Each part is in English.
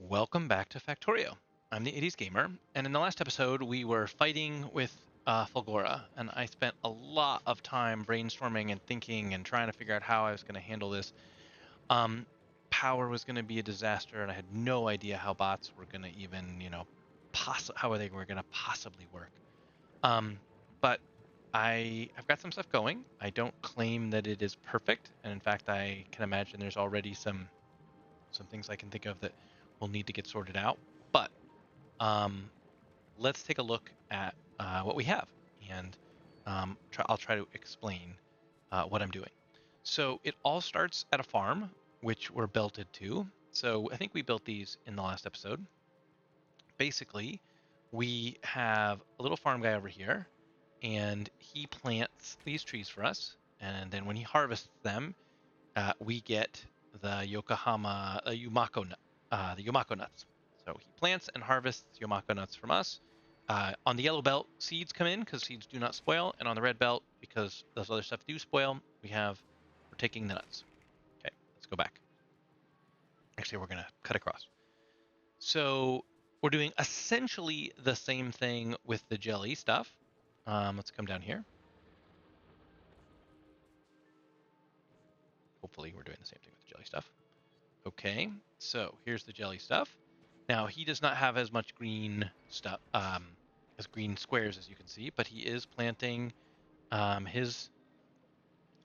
Welcome back to Factorio. I'm the 80s Gamer, and in the last episode we were fighting with Fulgora, and I spent a lot of time brainstorming and thinking and trying to figure out how I was going to handle this. Um, Power was going to be a disaster, and I had no idea how bots were going to even, how they were going to possibly work. But I've got some stuff going. I don't claim that it is perfect, and in fact, I can imagine there's already some things I can think of that will need to get sorted out. But um, let's take a look at what we have, and I'll try to explain what I'm doing. So it all starts at a farm, which we're belted to. So I think we built these in the last episode. Basically, we have a little farm guy over here, and he plants these trees for us. And then when he harvests them, we get the the Yumako nuts. So he plants and harvests Yumako nuts from us. On the yellow belt, seeds come in because seeds do not spoil, and on the red belt, because those other stuff do spoil, we're taking the nuts. Okay, let's go back. Actually, we're gonna cut across. So we're doing essentially the same thing with the jelly stuff. Let's come down here. Hopefully, we're doing the same thing with the jelly stuff. Okay, so here's the jelly stuff. Now he does not have as much green stuff, as green squares as you can see, but he is planting his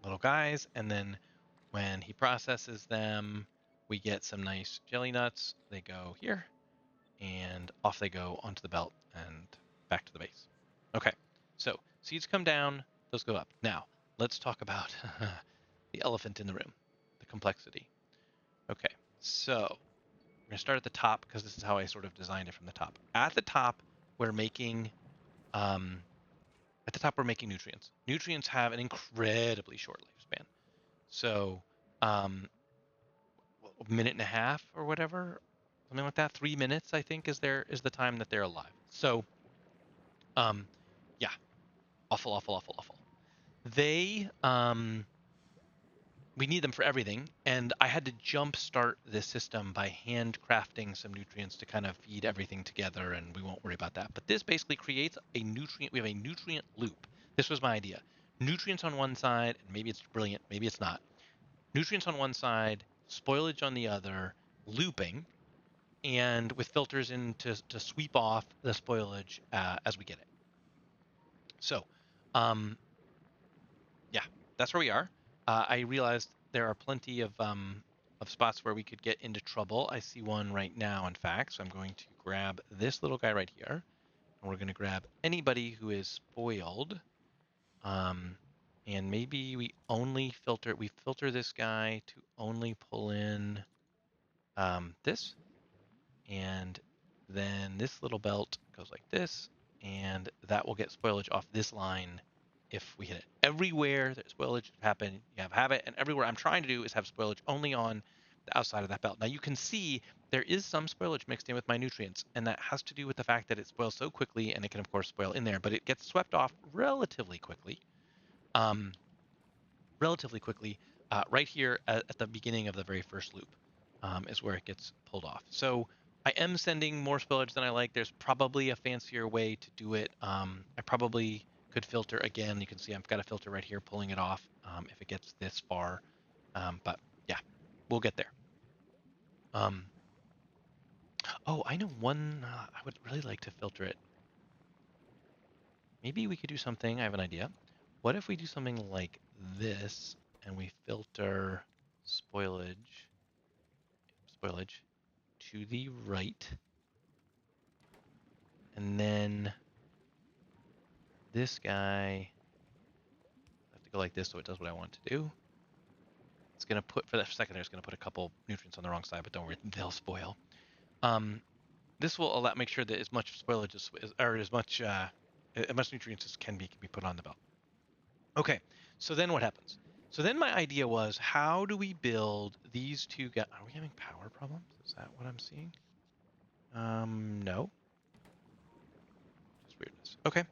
little guys, and then when he processes them, we get some nice jelly nuts. They go here, and off they go onto the belt and back to the base. Okay, so seeds come down, those go up. Now let's talk about the elephant in the room, the complexity. Okay, so we're gonna start at the top because this is how I sort of designed it from the top. At the top, we're making um, nutrients. Nutrients have an incredibly short lifespan. So a minute and a half or whatever, something like that. 3 minutes, I think, is the time that they're alive. So um, yeah, awful. They we need them for everything, and I had to jumpstart this system by handcrafting some nutrients to kind of feed everything together, and we won't worry about that. But this basically creates a nutrient. We have a nutrient loop. This was my idea. Nutrients on one side, and maybe it's brilliant, maybe it's not. Nutrients on one side, spoilage on the other, looping, and with filters in to sweep off the spoilage as we get it. So, um, yeah, that's where we are. I realized there are plenty of spots where we could get into trouble. I see one right now, in fact, so I'm going to grab this little guy right here, and we're going to grab anybody who is spoiled. Um, and maybe we filter this guy to only pull in this, and then this little belt goes like this, and that will get spoilage off this line if we hit it. Everywhere there's spoilage happen, you have it, and everywhere I'm trying to do is have spoilage only on the outside of that belt. Now you can see there is some spoilage mixed in with my nutrients, and that has to do with the fact that it spoils so quickly, and it can of course spoil in there, but it gets swept off relatively quickly. Um, relatively quickly, right here at the beginning of the very first loop is where it gets pulled off. So I am sending more spillage than I like. There's probably a fancier way to do it. I probably could filter again. You can see I've got a filter right here pulling it off if it gets this far. But yeah, we'll get there. Um, oh, I know one. I would really like to filter it. Maybe we could do something. I have an idea. What if we do something like this and we filter spoilage to the right, and then this guy, I have to go like this so it does what I want to do. It's going to put, for that second there, it's going to put a couple nutrients on the wrong side, but don't worry, they'll spoil. This will make sure that as much spoilage or as much nutrients as can be put on the belt. Okay, so then what happens? So then my idea was, how do we build these two guys? Are we having power problems? Is that what I'm seeing? No. Just weirdness. Okay.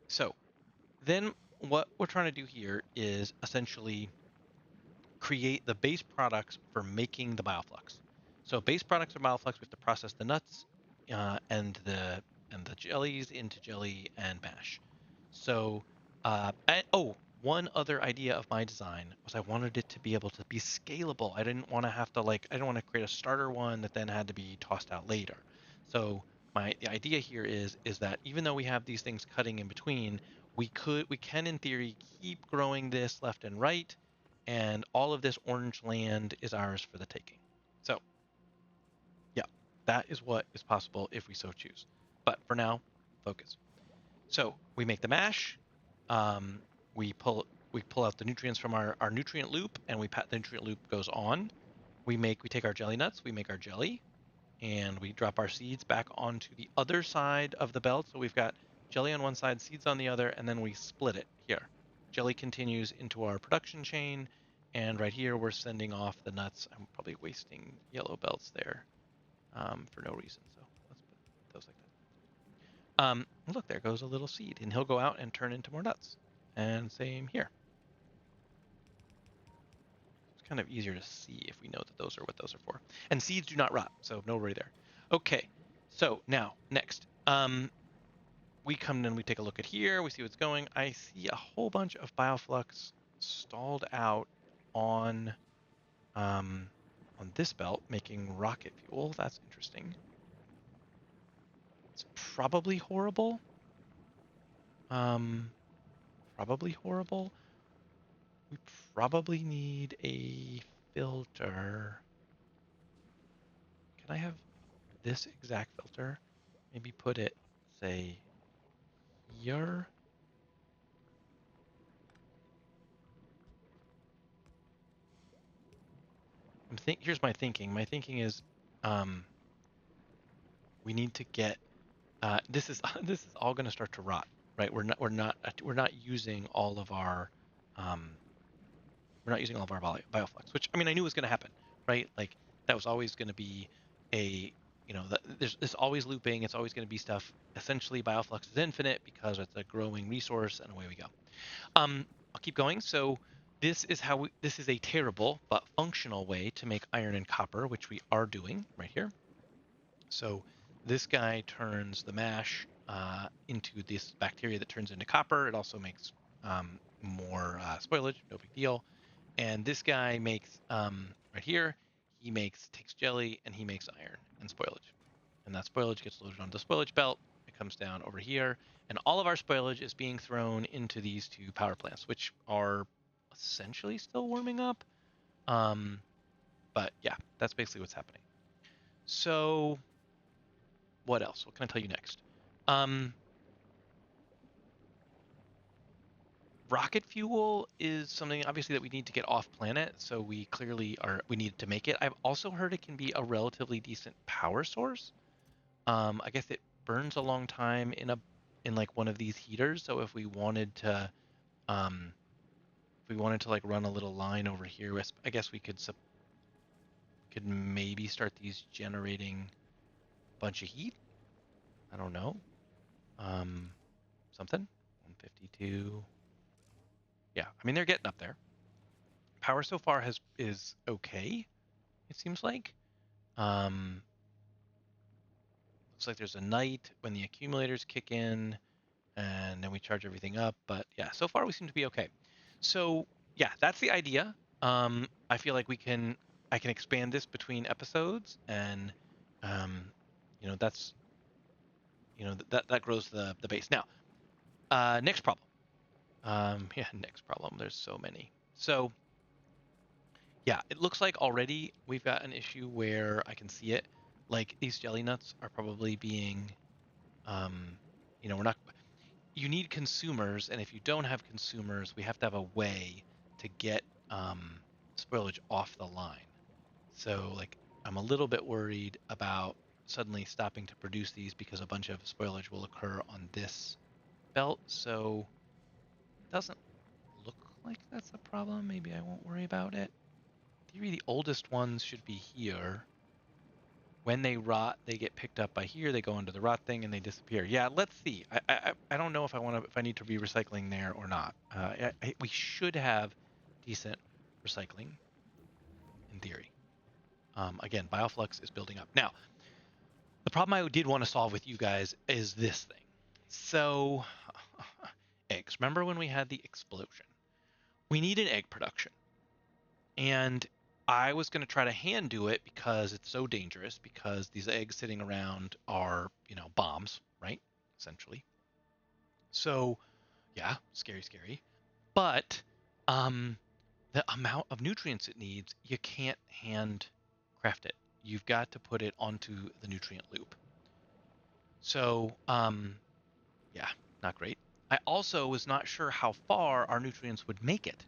So then what we're trying to do here is essentially create the base products for making the bioflux. So base products of Bioflux, we have to process the nuts and the jellies into jelly and mash. So, one other idea of my design was I wanted it to be able to be scalable. I didn't want to have to I didn't want to create a starter one that then had to be tossed out later. So the idea here is that even though we have these things cutting in between, we can in theory keep growing this left and right, and all of this orange land is ours for the taking. So yeah, that is what is possible if we so choose. But for now, focus. So we make the mash. Um, we pull out the nutrients from our nutrient loop, and the nutrient loop goes on. We take our jelly nuts, we make our jelly, and we drop our seeds back onto the other side of the belt. So we've got jelly on one side, seeds on the other, and then we split it here. Jelly continues into our production chain, and right here we're sending off the nuts. I'm probably wasting yellow belts there for no reason. So let's put those like that. Look, there goes a little seed, and he'll go out and turn into more nuts. And same here. It's kind of easier to see if we know that those are what those are for. And seeds do not rot, so no worry there. Okay, so now next, we come in, we take a look at here, we see what's going. I see a whole bunch of bioflux stalled out on um, on this belt, making rocket fuel. That's interesting. It's probably horrible. Um, probably horrible. We probably need a filter. Can I have this exact filter? Maybe put it, say, here. Here's my thinking. My thinking is, um, we need to get this is this is all going to start to rot, right? We're not using all of our um, bioflux, which I mean I knew was going to happen, right? Like that was always going to be a there's always looping. It's always going to be stuff. Essentially, bioflux is infinite because it's a growing resource, and away we go. I'll keep going. So this is a terrible but functional way to make iron and copper, which we are doing right here. So this guy turns the mash into this bacteria that turns into copper. It also makes more spoilage, no big deal. And this guy makes right here, takes jelly and he makes iron and spoilage. And that spoilage gets loaded onto the spoilage belt. It comes down over here, and all of our spoilage is being thrown into these two power plants, which are essentially still warming up. Um, but yeah, that's basically what's happening. So what else? What can I tell you next? Um, rocket fuel is something obviously that we need to get off planet, so we need to make it. I've also heard it can be a relatively decent power source. I guess it burns a long time in like one of these heaters. So um, if we wanted to like run a little line over here, I guess we could maybe start these generating a bunch of heat. I don't know. Um, something 152. Yeah, I mean they're getting up there. Power so far is okay. It seems like. Um, looks like there's a night when the accumulators kick in, and then we charge everything up. But yeah, so far we seem to be okay. So yeah, that's the idea. I feel like I can expand this between episodes, and um, that's that grows the base. Now, next problem. Yeah, next problem. There's so many. So yeah, it looks like already we've got an issue where I can see it. Like these jelly nuts are probably being, um, we're not. You need consumers, and if you don't have consumers, we have to have a way to get spoilage off the line. So like I'm a little bit worried about suddenly stopping to produce these because a bunch of spoilage will occur on this belt. So it doesn't look like that's a problem. Maybe I won't worry about it. In theory, the oldest ones should be here. When they rot, they get picked up by here. They go into the rot thing and they disappear. Yeah, let's see. I don't know if I need to be recycling there or not. We should have decent recycling in theory. Again, bioflux is building up. Now, the problem I did want to solve with you guys is this thing. So, eggs. Remember when we had the explosion? We need an egg production. And I was going to try to hand do it because it's so dangerous, because these eggs sitting around are, bombs, right? Essentially. So, yeah, scary, scary. But the amount of nutrients it needs, you can't hand craft it. You've got to put it onto the nutrient loop. So, yeah, not great. I also was not sure how far our nutrients would make it.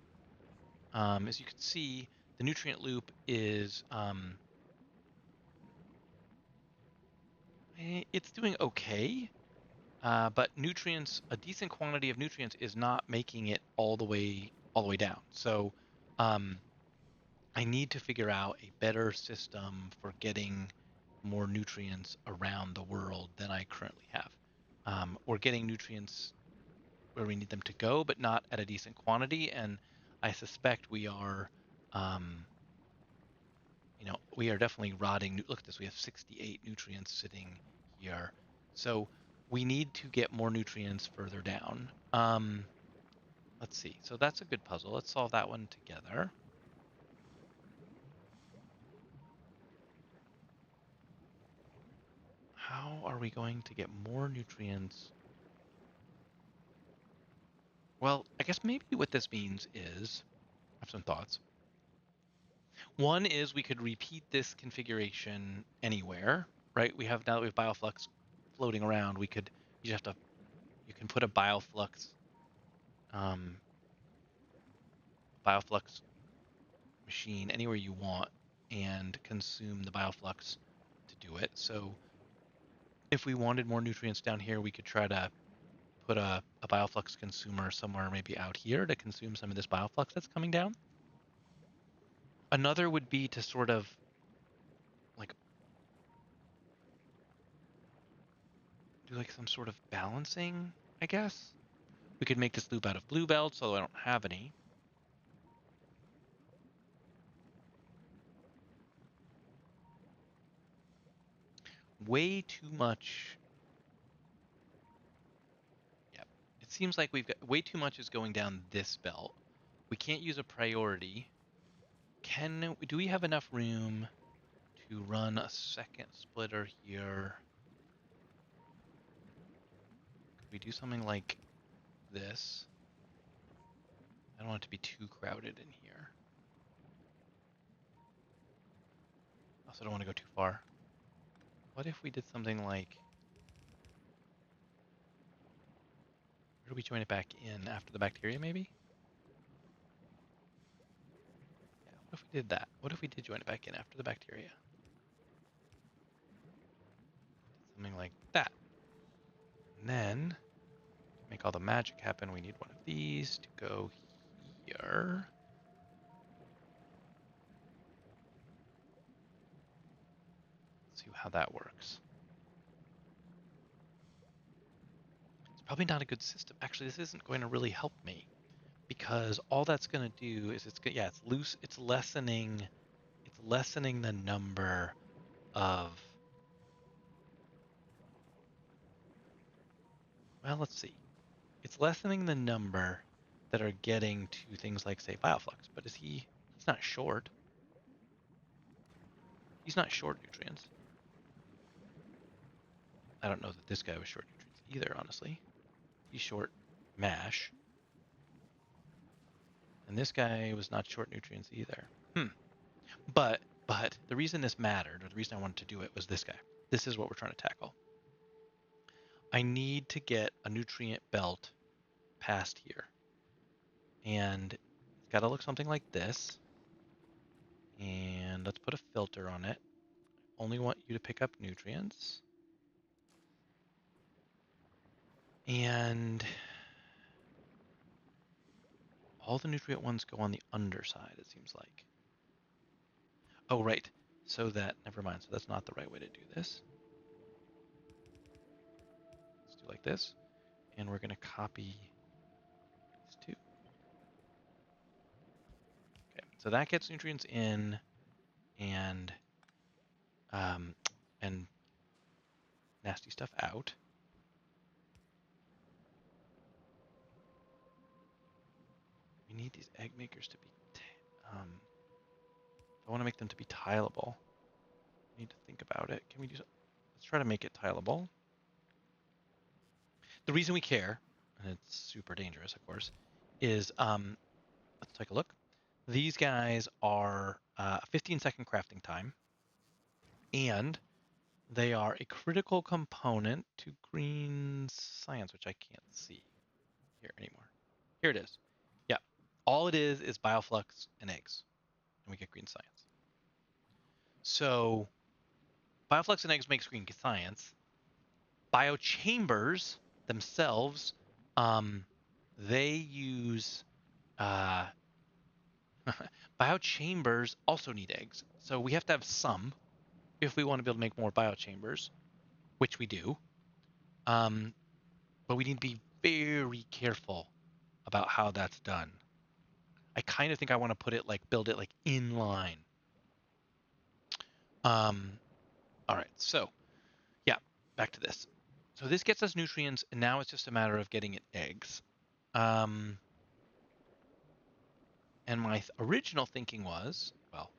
As you can see, the nutrient loop is it's doing okay, but nutrients, a decent quantity of nutrients, is not making it all the way down. So, um, I need to figure out a better system for getting more nutrients around the world than I currently have. We're getting nutrients where we need them to go, but not at a decent quantity. And I suspect we are, um, we are definitely rotting. Look at this. We have 68 nutrients sitting here. So we need to get more nutrients further down. Let's see. So that's a good puzzle. Let's solve that one together. How are we going to get more nutrients? Well, I guess maybe what this means is, I have some thoughts. One is we could repeat this configuration anywhere, right? Now that we have bioflux floating around, you can put a um, bioflux machine anywhere you want and consume the bioflux to do it. So if we wanted more nutrients down here, we could try to put a bioflux consumer somewhere maybe out here to consume some of this bioflux that's coming down. Another would be to sort of like do like some sort of balancing, I guess. We could make this loop out of blue belts, although I don't have any. Way too much. Yep. It seems like we've got way too much is going down this belt. We can't use a priority. Do we have enough room to run a second splitter here? Could we do something like this? I don't want it to be too crowded in here. Also don't want to go too far. What if we did something like, where do we join it back in after the bacteria maybe? Yeah, what if we did that? What if we did join it back in after the bacteria? Something like that. And then, to make all the magic happen, we need one of these to go here. Let's see how that works. It's probably not a good system. Actually, this isn't going to really help me, because all that's going to do is it's loose. It's lessening the number of, well, let's see. It's lessening the number that are getting to things like, say, bioflux. But he's not short. He's not short nutrients. I don't know that this guy was short nutrients either, honestly. He's short mash. And this guy was not short nutrients either. But the reason this mattered, or the reason I wanted to do it, was this guy. This is what we're trying to tackle. I need to get a nutrient belt past here. And it's got to look something like this. And let's put a filter on it. Only want you to pick up nutrients. And all the nutrient ones go on the underside, it seems like. Oh, right. Never mind. So that's not the right way to do this. Let's do like this. And we're going to copy these two. Okay, so that gets nutrients in, and and nasty stuff out. We need these egg makers to be, I want to make them to be tileable. I need to think about it. Can we do so? Let's try to make it tileable. The reason we care, and it's super dangerous, of course, is let's take a look. These guys are 15-second crafting time, and they are a critical component to green science, which I can't see here anymore. Here it is. Yeah. All it is bioflux and eggs, and we get green science. So bioflux and eggs makes green science. Biochambers themselves, they use uh, biochambers also need eggs. So we have to have some if we want to be able to make more biochambers, which we do. Um, but we need to be very careful about how that's done. I kind of think I want to put it like build it like in line. Um, all right, so yeah, back to this. So this gets us nutrients, and now it's just a matter of getting it eggs. Um, and my original thinking was, well,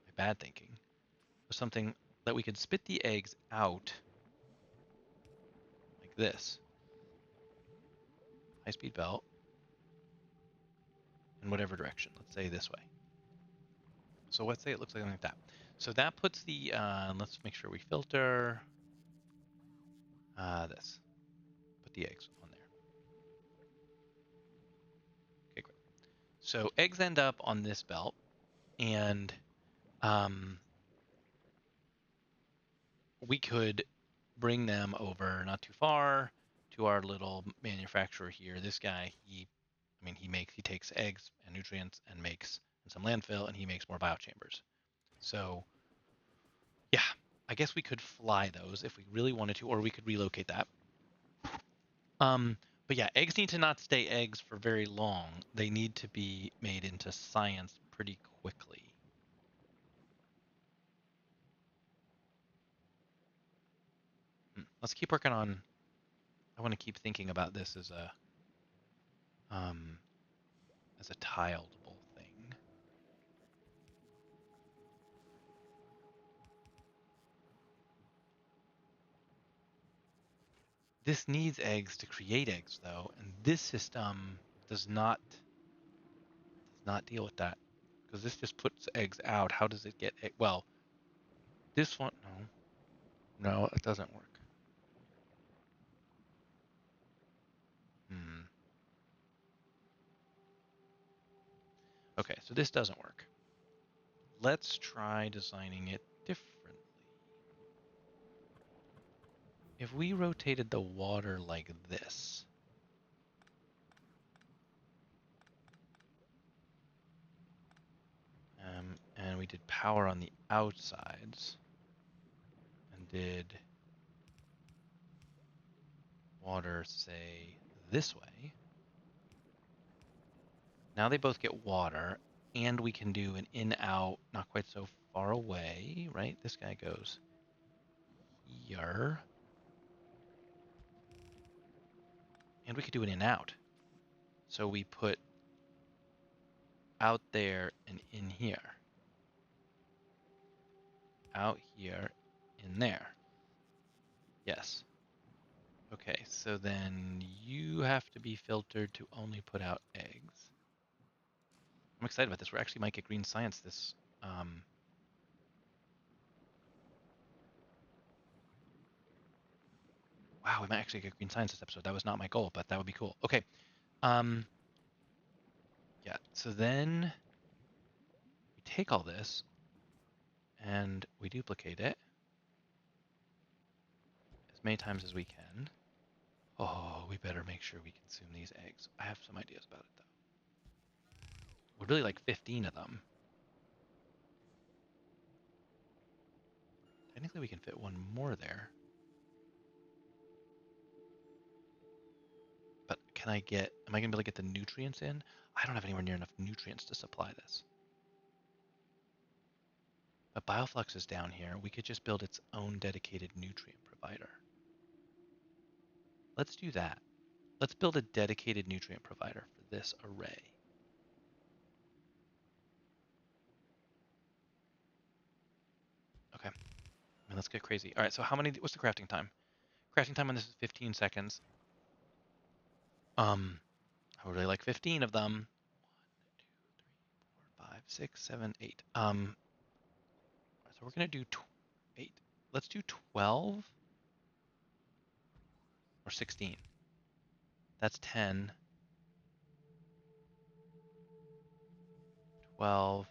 my bad thinking was something that we could spit the eggs out like this, high speed belt, in whatever direction. Let's say this way. So let's say it looks like that. So that puts the, let's make sure we filter this. Put the eggs on there. Okay, great. So eggs end up on this belt, and um, we could bring them over not too far to our little manufacturer here. This guy, he takes eggs and nutrients and makes in some landfill, and he makes more biochambers. So yeah, I guess we could fly those if we really wanted to, or we could relocate that. But yeah, eggs need to not stay eggs for very long. They need to be made into science pretty quickly. Let's keep working on. I want to keep thinking about this um, as a tileable thing. This needs eggs to create eggs, though, and this system does not deal with that because this just puts eggs out. How does it get egg? Well, this one, no, it doesn't work. Hmm. Okay, so this doesn't work. Let's try designing it differently. If we rotated the water like this, and we did power on the outsides, and did water, say, this way, now they both get water, and we can do an in-out, not quite so far away, right? This guy goes here, and we could do an in-out. So we put out there and in here, out here, in there. Yes. Okay, so then you have to be filtered to only put out eggs. I'm excited about this. We actually might get green science this. Wow, we might actually get green science this episode. That was not my goal, but that would be cool. Okay. Um, yeah, so then we take all this and we duplicate it as many times as we can. Oh, we better make sure we consume these eggs. I have some ideas about it, though. We'd really like 15 of them. Technically, we can fit one more there. But am I going to be able to get the nutrients in? I don't have anywhere near enough nutrients to supply this. But Bioflux is down here. We could just build its own dedicated nutrient provider. Let's do that. Let's build a dedicated nutrient provider for this array. Okay, and let's get crazy. All right, so what's the crafting time? Crafting time on this is 15 seconds. I would really like 15 of them. 1, 2, 3, 4, 5, 6, 7, 8. So we're gonna do 8. Let's do 12 or 16. That's 10, 12,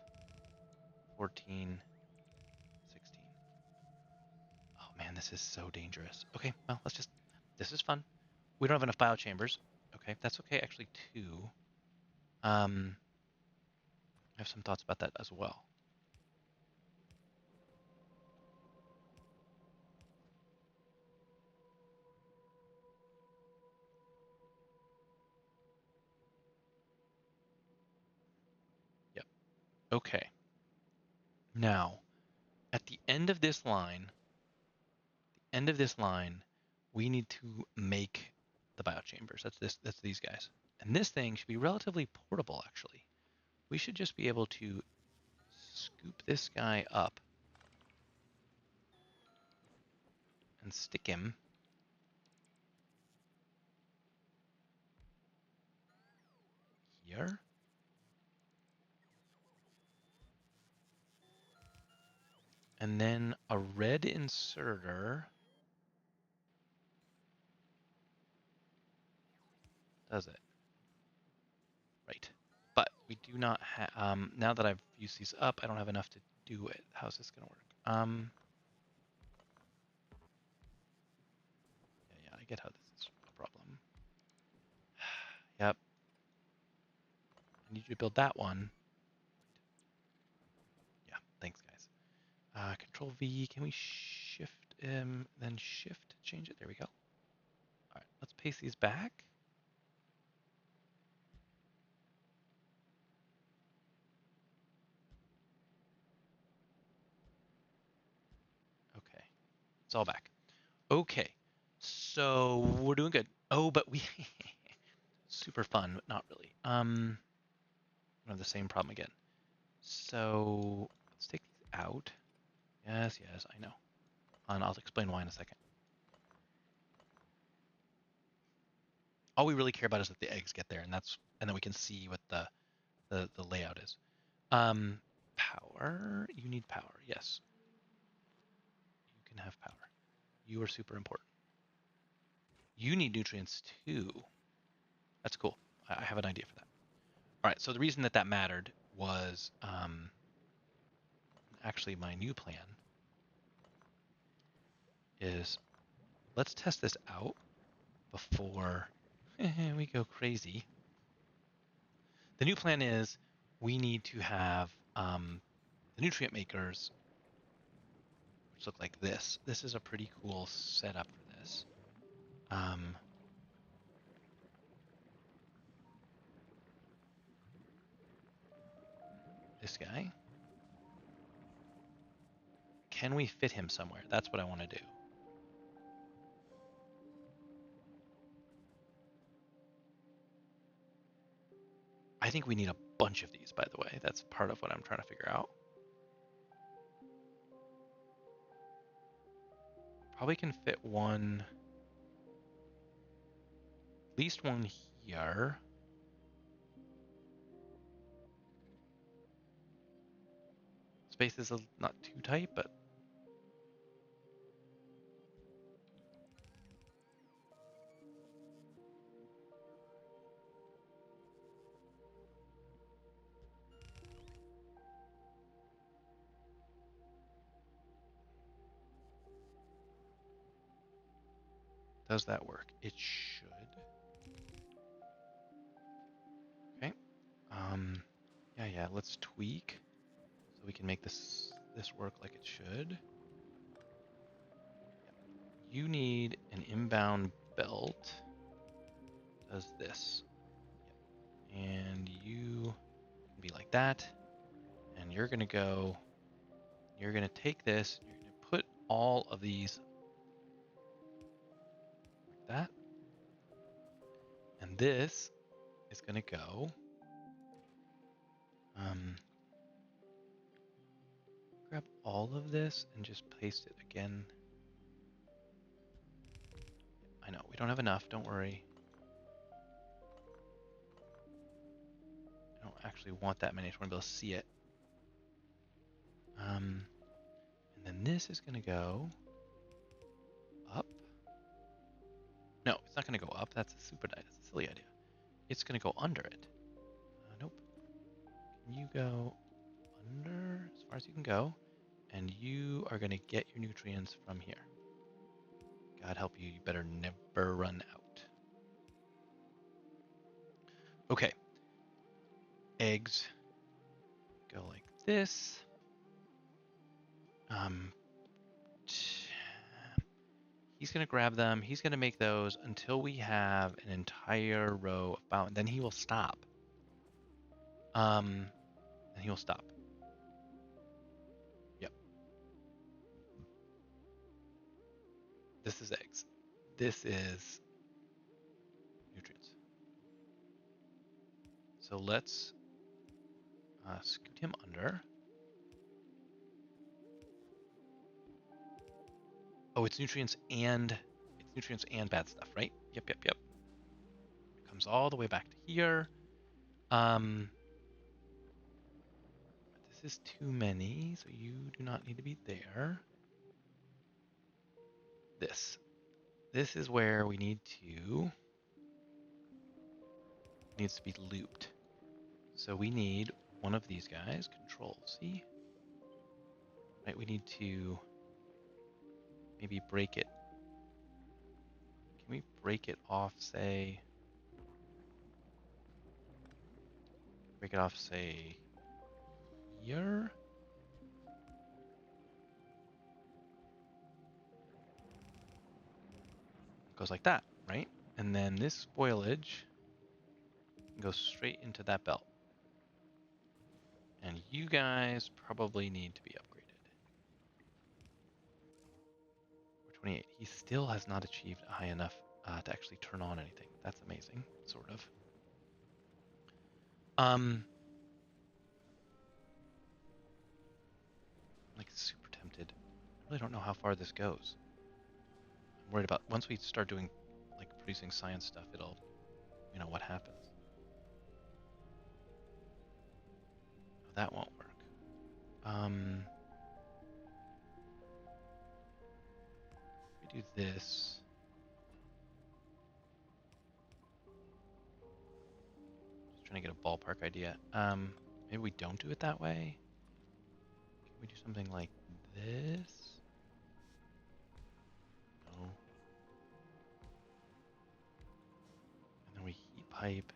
14, 16. Oh man, this is so dangerous. Okay, well, this is fun. We don't have enough biochambers. Okay, that's okay, actually, 2. I have some thoughts about that as well. Yep. Okay. Now, at the end of this line, we need to make the biochambers. That's these guys. And this thing should be relatively portable, actually. We should just be able to scoop this guy up and stick him here. And then a red inserter does it. Right. But we do not have, now that I've used these up, I don't have enough to do it. How's this going to work? Yeah, I get how this is a problem. Yep. I need you to build that one. Yeah, thanks, guys. Control V, can we shift, then shift, change it? There we go. All right, let's paste these back. Okay, it's all back. Okay, so we're doing good. Oh, but we super fun, but not really. We have the same problem again. So let's take these out. Yes, I know. And I'll explain why in a second. All we really care about is that the eggs get there, and then we can see what the layout is. Power. You need power. Yes, you can have power. You are super important. You need nutrients too. That's cool. I have an idea for that. All right. So the reason that mattered was actually my new plan is let's test this out before we go crazy. The new plan is we need to have the nutrient makers, which look like this. This is a pretty cool setup for this. This guy. Can we fit him somewhere? That's what I want to do. I think we need a bunch of these, by the way. That's part of what I'm trying to figure out. Probably can fit one, at least one here. Space is not too tight, but does that work? It should. Okay. Yeah, let's tweak so we can make this work like it should. You need an inbound belt. Does this. And you can be like that. And you're You're going to take this, you're going to put all of these like that. And this is going to go. Grab all of this and just paste it again. I know, we don't have enough, don't worry. I don't actually want that many, I just want to be able to see it. And then this is going to go up. No, it's not going to go up. That's a silly idea. It's going to go under it. Nope. Can you go under as far as you can go? And you are going to get your nutrients from here. God help you, you better never run out. Okay. Eggs go like this. He's going to grab them. He's going to make those until we have an entire row of fountain. Then he will stop. And he will stop. Yep. This is eggs. This is nutrients. So let's scoot him under. Oh, it's nutrients and bad stuff, right? Yep. It comes all the way back to here. This is too many, so you do not need to be there. This is where we needs to be looped. So we need one of these guys, Control C. Right, we need to maybe break it. Can we break it off, say here? It goes like that, right? And then this spoilage goes straight into that belt. And you guys probably need to be upgraded. 428. He still has not achieved high enough to actually turn on anything. That's amazing, sort of. I'm like super tempted. I really don't know how far this goes. I'm worried about once we start doing like producing science stuff, it'll, what happens. Oh, that won't work. We do this. Just trying to get a ballpark idea. Maybe we don't do it that way. Can we do something like this? No. And then we heat pipe.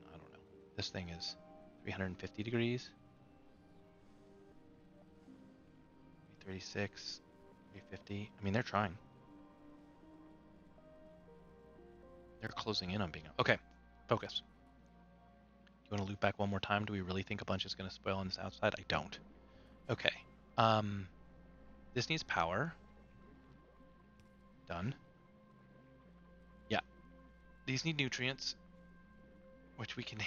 I don't know. This thing is 350 degrees. 336, 350. I mean, they're trying. They're closing in on being... Okay, focus. You want to loop back one more time? Do we really think a bunch is going to spoil on this outside? I don't. Okay. This needs power. Done. Yeah. These need nutrients, which we can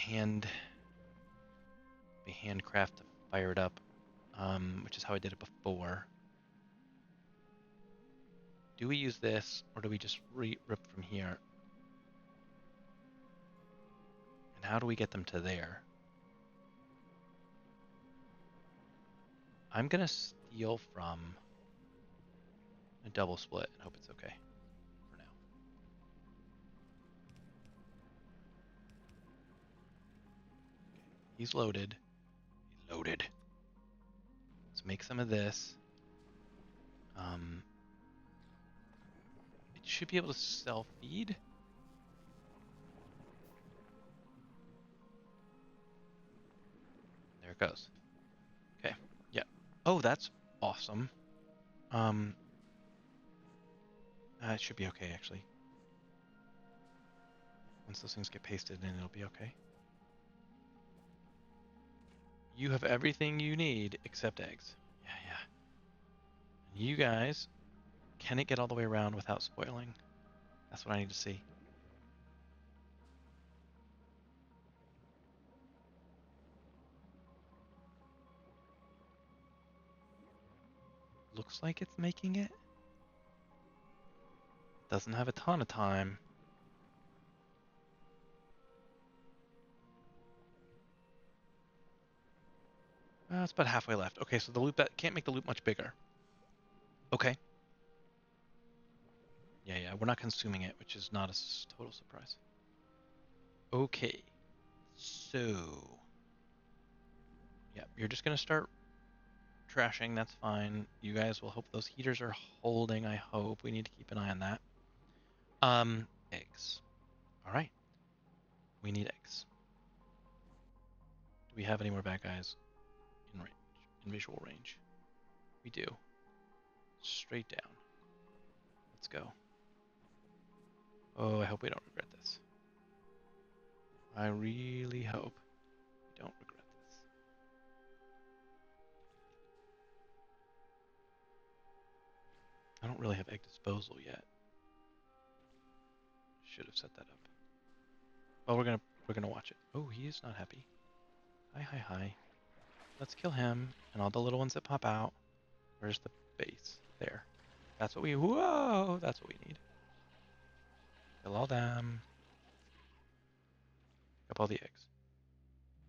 handcraft to fire it up, which is how I did it before. Do we use this, or do we just rip from here? And how do we get them to there? I'm going to steal from a double split and hope it's okay for now. Okay, he's loaded. He's loaded. Let's make some of this. It should be able to self-feed. There it goes. Okay, yeah. Oh, that's awesome. It should be okay, actually. Once those things get pasted in, it'll be okay. You have everything you need except eggs. Yeah, yeah. And you guys, can it get all the way around without spoiling? That's what I need to see. Looks like it's making it. Doesn't have a ton of time. It's about halfway left. Okay, so the loop that can't make the loop much bigger. Okay. Yeah, yeah, we're not consuming it, which is not a total surprise. Okay. So, yeah, you're just gonna start trashing. That's fine. You guys will hope those heaters are holding. I hope we need to keep an eye on that. Eggs. All right. We need eggs. Do we have any more bad guys in range, in visual range? We do. Straight down. Let's go. Oh, I hope we don't regret this. I really hope we don't regret this. I don't really have egg disposal yet. Should have set that up. Well, we're gonna watch it. Oh, he is not happy. Hi, hi, hi. Let's kill him and all the little ones that pop out. Where's the base? There. That's what we. Whoa! That's what we need. Kill all them. Pick up all the eggs.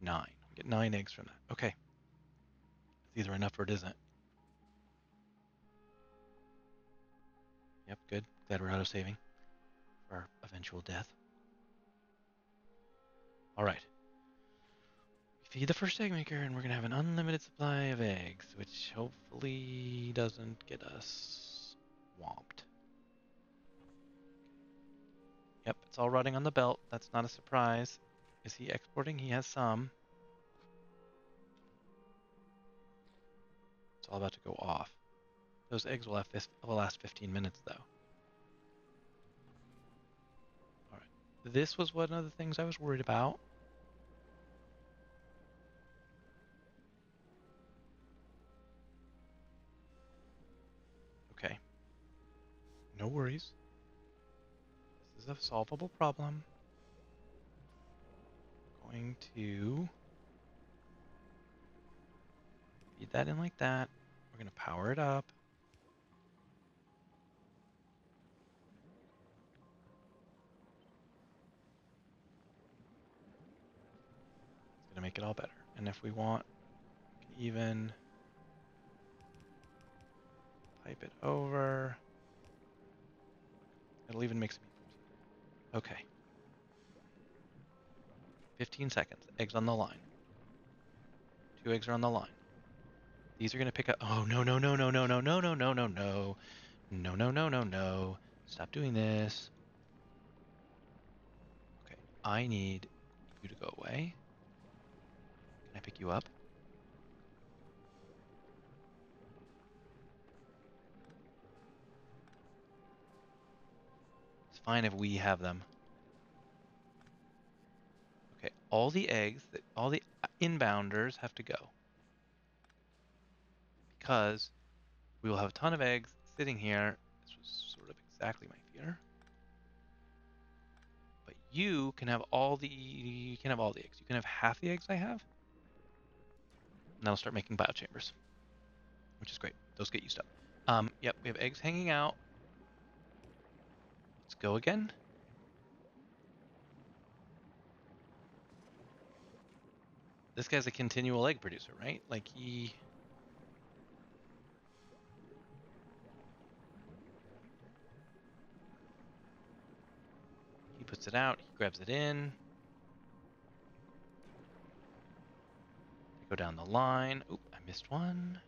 9. We get 9 eggs from that. Okay. It's either enough or it isn't. Yep, good. Glad we're out of saving for our eventual death. All right. We feed the first egg maker, and we're gonna have an unlimited supply of eggs, which hopefully doesn't get us swamped. Yep, it's all running on the belt. That's not a surprise. Is he exporting? He has some. It's all about to go off. Those eggs will last 15 minutes, though. All right. This was one of the things I was worried about. Okay. No worries. This is a solvable problem. Going to feed that in like that. We're going to power it up. It's going to make it all better. And if we want, we can even pipe it over. It'll even make some meatballs. Okay. 15 seconds. Eggs on the line. 2 eggs are on the line. These are going to pick up. Oh, no, no, no, no, no, no, no, no, no, no, no. No, no, no, no, no. Stop doing this. Okay. I need you to go away. Can I pick you up? It's fine if we have them. Okay. All the eggs, all the inbounders have to go. Because we will have a ton of eggs sitting here. This was sort of exactly my fear. But you can have all the eggs. You can have half the eggs I have. And that'll start making biochambers. Which is great. Those get used up. Yep, we have eggs hanging out. Let's go again. This guy's a continual egg producer, right? Like he puts it out, he grabs it in. They go down the line. Oop, I missed one.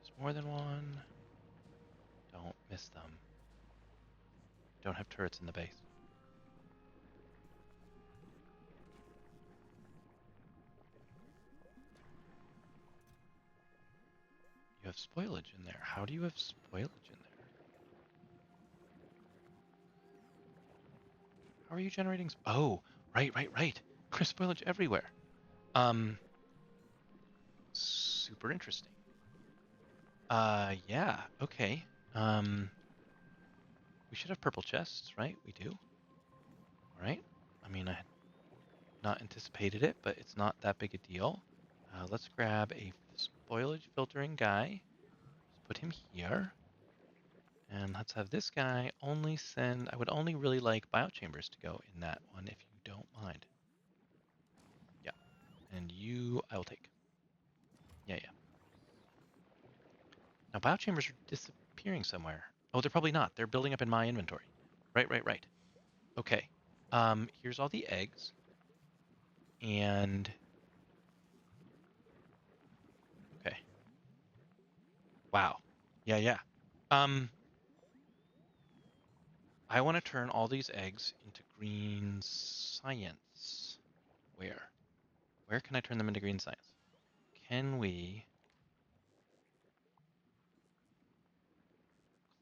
There's more than one. Don't miss them. Don't have turrets in the base. You have spoilage in there. How do you have spoilage in there? How are you generating? Oh, right. There's spoilage everywhere. Super interesting. Yeah, okay. We should have purple chests, right? We do. All right. I mean, I had not anticipated it, but it's not that big a deal. Let's grab a spoilage filtering guy. Let's put him here. And let's have this guy only send... I would only really like biochambers to go in that one, if you don't mind. Yeah. And you, I will take. Yeah, yeah. Now, biochambers are disappearing somewhere. Oh, they're probably not. They're building up in my inventory. Right, right, right. Okay. Here's all the eggs. And... Okay. Wow. Yeah, yeah. Um, I want to turn all these eggs into green science. Where? Where can I turn them into green science? Can we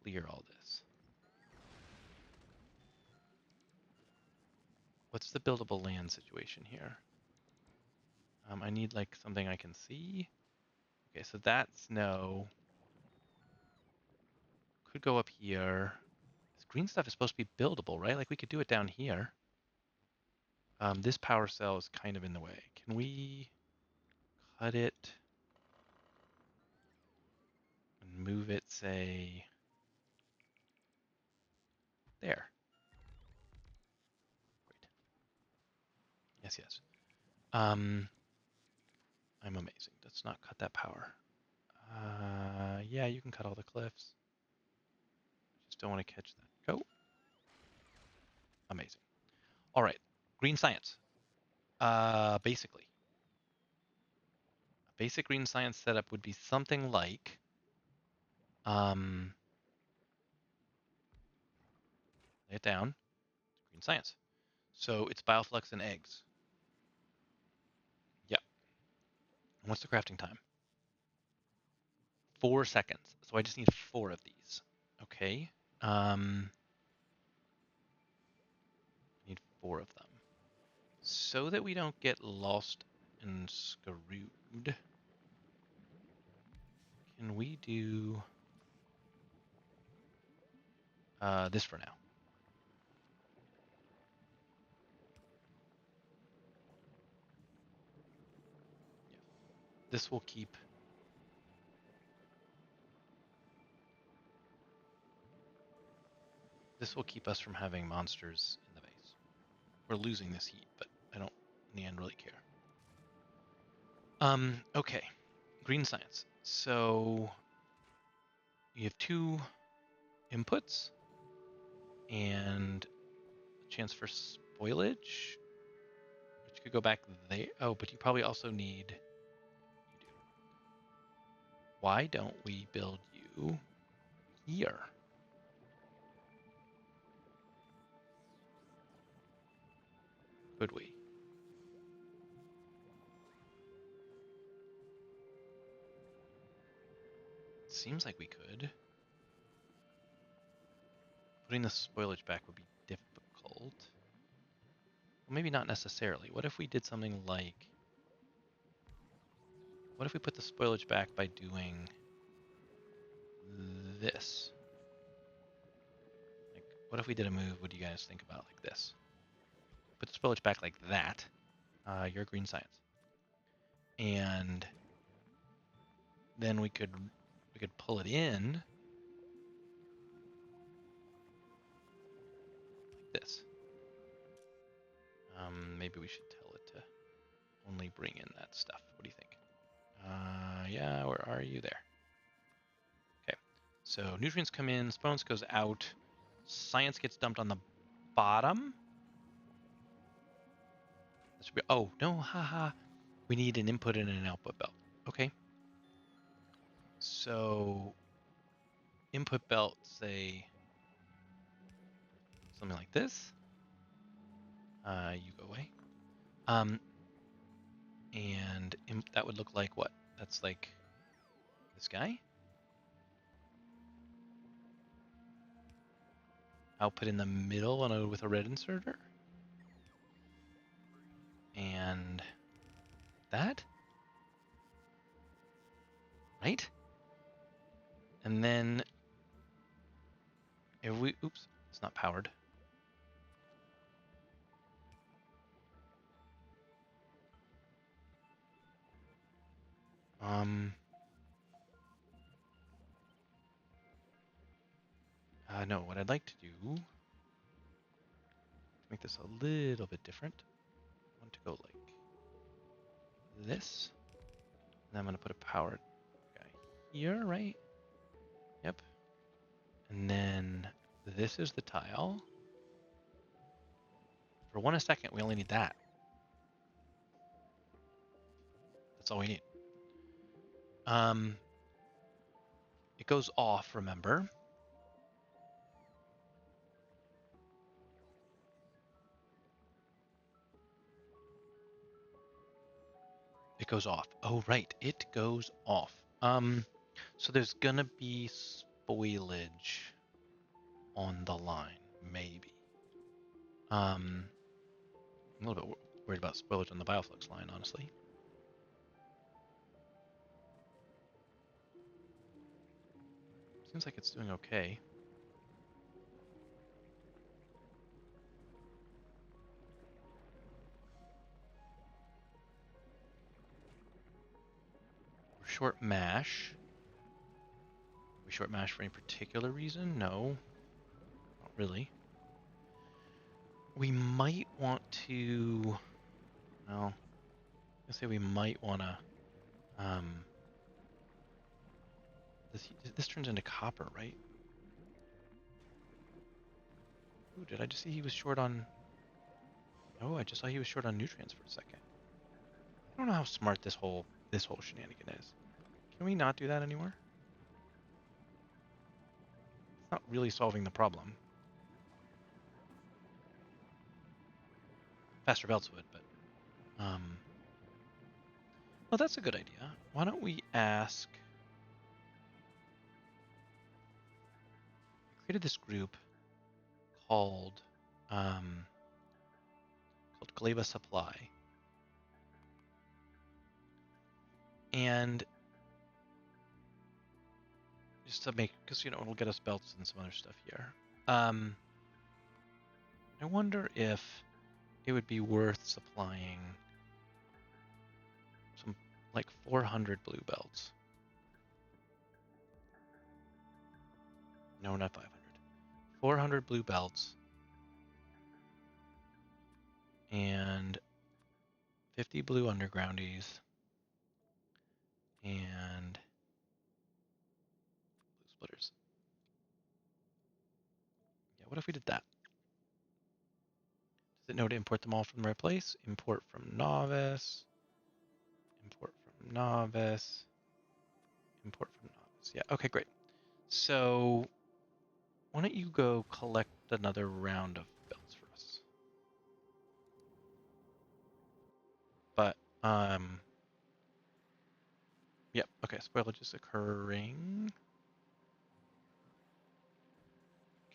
clear all this? What's the buildable land situation here? I need like something I can see. Okay, so that's no. Could go up here. This green stuff is supposed to be buildable, right? Like we could do it down here. This power cell is kind of in the way. Can we cut it and move it, say, there? Great. Yes, yes. I'm amazing. Let's not cut that power. Yeah, you can cut all the cliffs. Just don't want to catch that. Go. Amazing. All right. Green science. Basically, a basic green science setup would be something like, lay it down. Green science. So it's bioflux and eggs. Yep. What's the crafting time? 4 seconds. So I just need 4 of these. Okay. Need 4 of them. So that we don't get lost and screwed, can we do this for now? Yeah. This will keep... This will keep us from having monsters in the base. We're losing this heat, but I don't, in the end, really care. Okay. Green science. So you have 2 inputs and a chance for spoilage, which could go back there. Oh, but you probably also need... You do. Why don't we build you here? Could we? Seems like we could. Putting the spoilage back would be difficult. Well, maybe not necessarily. What if we did something like... What if we put the spoilage back by doing this? Like, what if we did a move? What do you guys think about like this? Put the spoilage back like that. You're green science. And then we could pull it in like this. Maybe we should tell it to only bring in that stuff. What do you think? Yeah, where are you? There. Okay. So nutrients come in, spawns goes out, science gets dumped on the bottom. That should be... Oh, no, haha. We need an input and an output belt. Okay. So input belt, say something like this. You go away. And that would look like what? That's like this guy. Output in the middle and with a red inserter. and that, right? And then if we, oops, it's not powered. No, what I'd like to do, to make this a little bit different, I want to go like this, and I'm gonna put a powered guy here, right? Yep. And then this is the tile. For 1 second, we only need that. That's all we need. It goes off, remember? It goes off. Oh, right. It goes off. So there's gonna be spoilage on the line, maybe. I'm a little bit worried about spoilage on the bioflux line, honestly. Seems like it's doing okay. We're short mash. Are we short mash for any particular reason? No, not really. We might want to, well, I say we might want to, this turns into copper, right? Ooh, did I just see he was short on, oh, I just saw he was short on nutrients for a second. I don't know how smart this whole shenanigan is. Can we not do that anymore? It's not really solving the problem. Faster belts would, but well, that's a good idea. Why don't we ask? I created this group called Gleba Supply, and just to make, because it'll get us belts and some other stuff here. I wonder if it would be worth supplying some like 400 blue belts. No, not 500. 400 blue belts and 50 blue undergroundies and blue splitters. Yeah, what if we did that? Does it know to import them all from the right place? Import from novice. Import from novice. Import from novice. Yeah, okay, great. So why don't you go collect another round of belts for us? But, yep, okay, spoilage is occurring.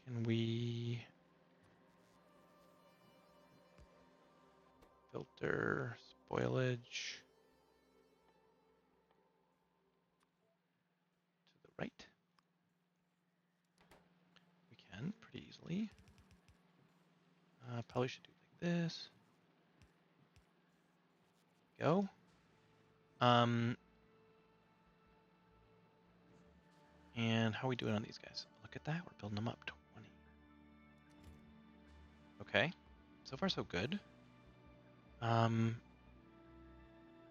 Can we filter spoilage to the right? We can pretty easily. Probably should do it like this. Go. And how are we doing on these guys? Look at that, we're building them up. 20. Okay, so far so good. I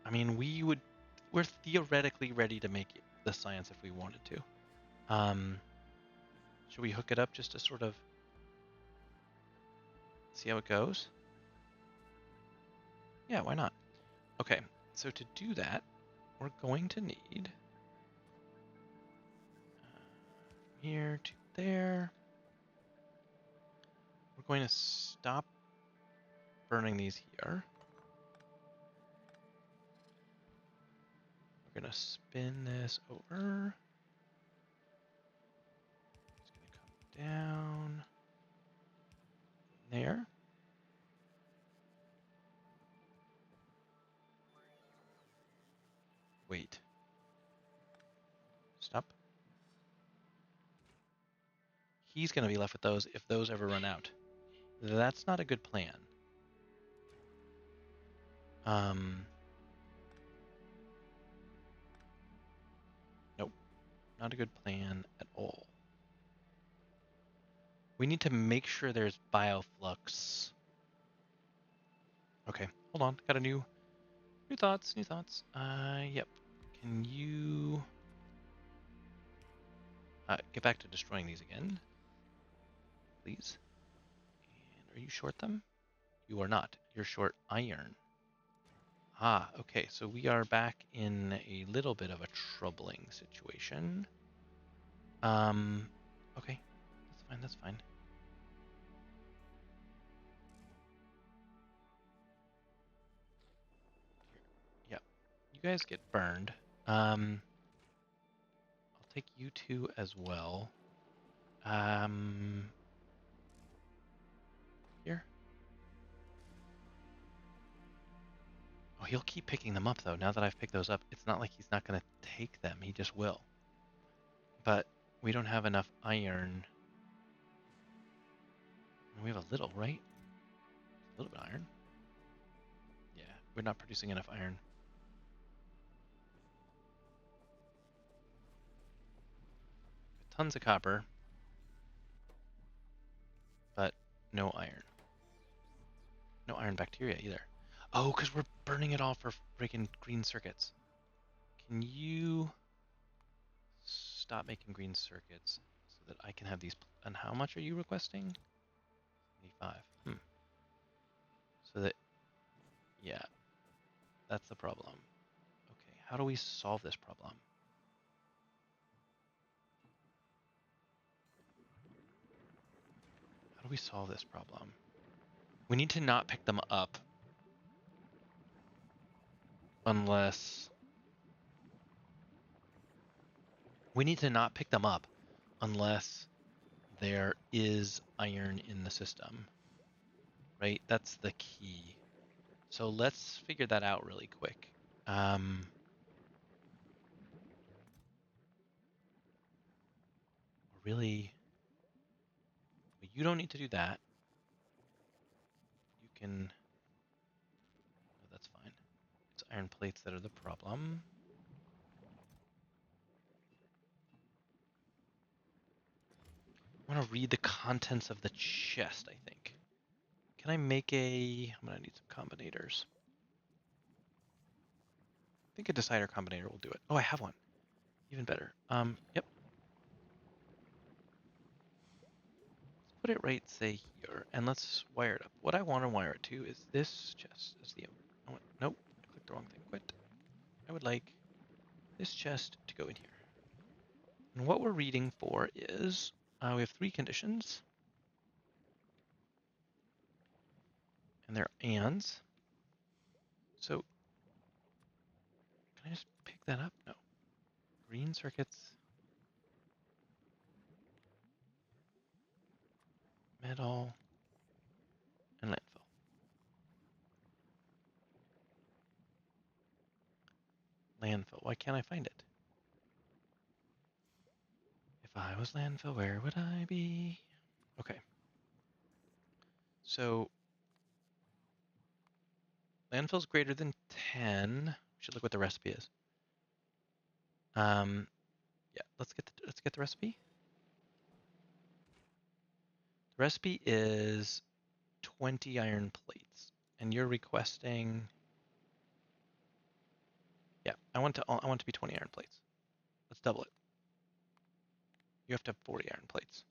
mean, we're theoretically ready to make the science if we wanted to. Should we hook it up just to sort of see how it goes? Yeah, why not? Okay, so to do that, we're going to need here to there. We're going to stop burning these here. We're going to spin this over. It's going to come down there. Stop. He's going to be left with those if those ever run out. That's not a good plan. Nope. Not a good plan at all. We need to make sure there's bioflux. Okay, hold on. Got a new thoughts. Yep. Can you get back to destroying these again, please? And are you short them? You are not. You're short iron. Ah, okay. So we are back in a little bit of a troubling situation. Okay. That's fine. Here. Yep. You guys get burned. I'll take you two as well. Here. Oh, he'll keep picking them up, though. Now that I've picked those up, it's not like he's not going to take them. He just will. But we don't have enough iron. We have a little, right? A little bit of iron. Yeah, we're not producing enough iron. Tons of copper, but no iron. No iron bacteria either. Oh, because we're burning it all for freaking green circuits. Can you stop making green circuits so that I can have these? And how much are you requesting? 75. So that, yeah, that's the problem. Okay, how do we solve this problem? How do we solve this problem? We need to not pick them up unless... We need to not pick them up unless there is iron in the system, right? That's the key. So let's figure that out really quick. Really, but you don't need to do that. You can, oh, that's fine. It's iron plates that are the problem. I want to read the contents of the chest, I think. Can I make a, I'm going to need some combinators. I think a decider combinator will do it. Oh, I have one. Even better. Yep. Let's put it right, say here, and let's wire it up. What I want to wire it to is this chest. Is the, nope, I clicked the wrong thing. Quit. I would like this chest to go in here. And what we're reading for is, we have 3 conditions. And they're ands. So, can I just pick that up? No. Green circuits. Metal. And landfill. Landfill. Why can't I find it? If I was landfill, where would I be? Okay. So, landfill's greater than 10. We should look what the recipe is. Yeah, let's get the recipe. The recipe is 20 iron plates, and you're requesting. Yeah, I want to be 20 iron plates. Let's double it. You have to have 40 iron plates.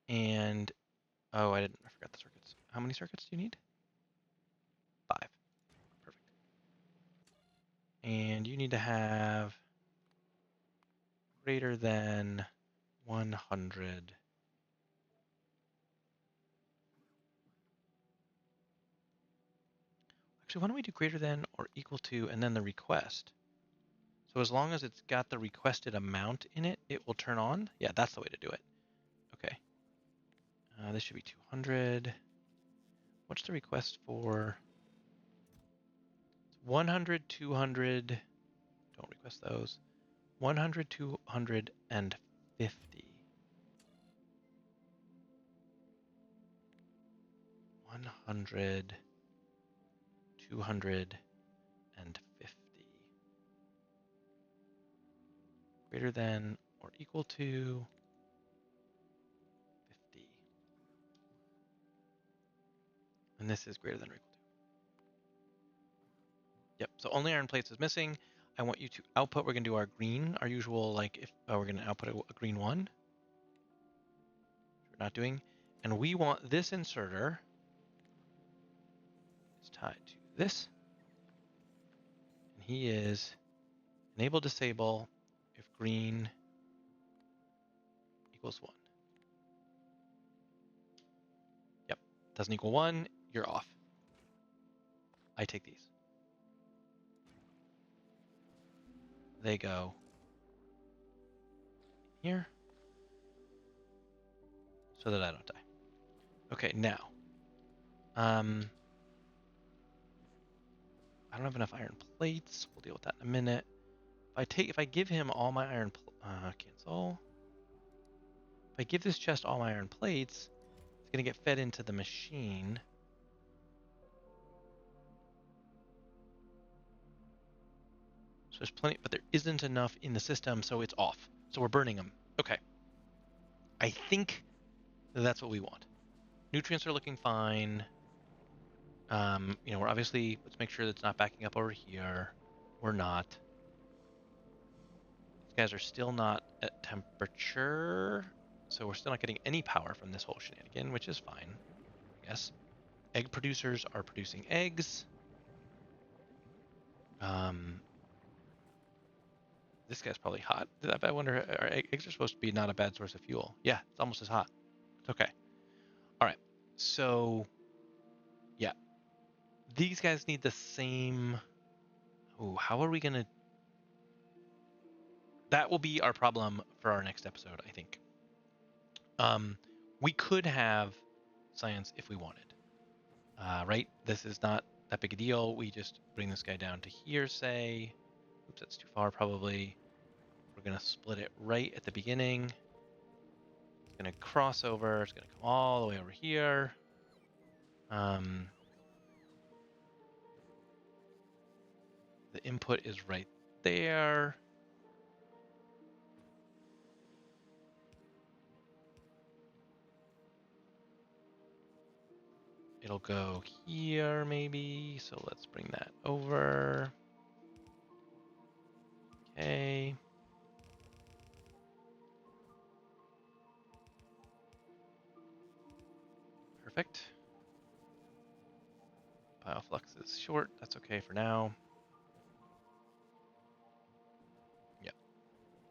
And oh, I forgot the circuits. How many circuits do you need? 5. Perfect. And you need to have greater than 100. Actually, why don't we do greater than or equal to and then the request? So as long as it's got the requested amount in it, it will turn on. Yeah, that's the way to do it. Okay. This should be 200. What's the request for? It's 100, 200. Don't request those. 100, 250. 100, 250. Greater than or equal to 50. And this is greater than or equal to. Yep, so only iron plates is missing. I want you to output, we're going to do our green, our usual, like, if we're going to output a green one. Which we're not doing. And we want this inserter is tied to this. And he is enable disable if green equals 1. Yep, doesn't equal 1, you're off. I take these. They go here so that I don't die. Okay, now. I don't have enough iron plates. We'll deal with that in a minute. If I give him all my iron cancel. If I give this chest all my iron plates, it's going to get fed into the machine. So there's plenty, but there isn't enough in the system, so it's off. So we're burning them. Okay. I think that's what we want. Nutrients are looking fine. We're obviously, let's make sure that's not backing up over here. We're not. These guys are still not at temperature. So we're still not getting any power from this whole shenanigan, which is fine, I guess. Egg producers are producing eggs. This guy's probably hot. I wonder, eggs are supposed to be not a bad source of fuel. Yeah, it's almost as hot. It's okay. All right. So, yeah. These guys need the same... Oh, how are we going to... That will be our problem for our next episode, I think. We could have science if we wanted. Right? This is not that big a deal. We just bring this guy down to here, say. Oops, that's too far, probably. We're going to split it right at the beginning. It's going to cross over. It's going to come all the way over here. The input is right there. It'll go here, maybe. So let's bring that over. Okay. Perfect. Bioflux is short. That's okay for now. Yep.